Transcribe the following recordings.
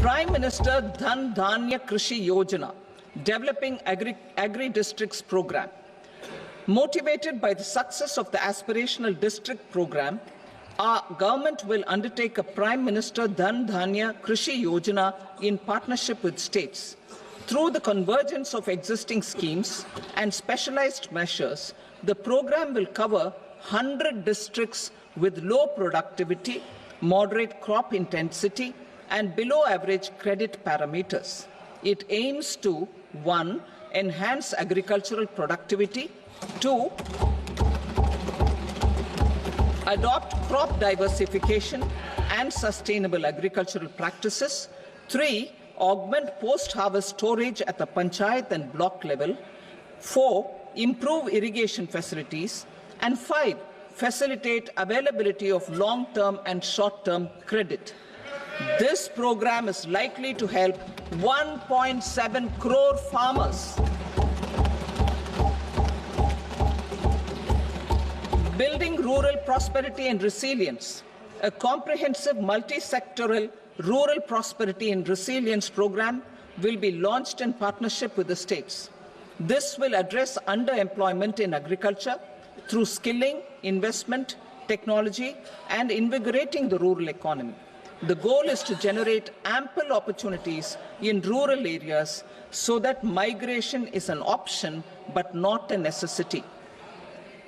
Prime Minister Dhanya Krishi Yojana, Developing Agri-Districts Program. Motivated by the success of the Aspirational District Program, our government will undertake a Prime Minister Dhanya Krishi Yojana in partnership with states. Through the convergence of existing schemes and specialized measures, the program will cover 100 districts with low productivity, moderate crop intensity, and below average credit parameters. It aims to 1. Enhance agricultural productivity, 2. Adopt crop diversification and sustainable agricultural practices, 3. Augment post-harvest storage at the panchayat and block level, 4. Improve irrigation facilities, and 5. Facilitate availability of long-term and short-term credit. This program is likely to help 1.7 crore farmers. Building rural prosperity and resilience. A comprehensive multi-sectoral rural prosperity and resilience program will be launched in partnership with the states. This will address underemployment in agriculture through skilling, investment, technology, and invigorating the rural economy. The goal is to generate ample opportunities in rural areas so that migration is an option but not a necessity.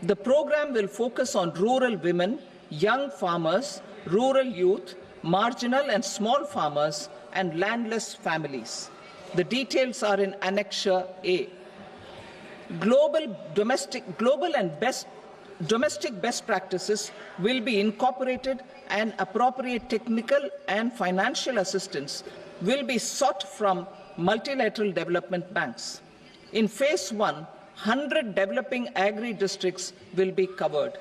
The program will focus on rural women, young farmers, rural youth, marginal and small farmers, and landless families. The details are in Annexure A. Domestic best practices will be incorporated, and appropriate technical and financial assistance will be sought from multilateral development banks. In phase 1, 100 developing agri-districts will be covered.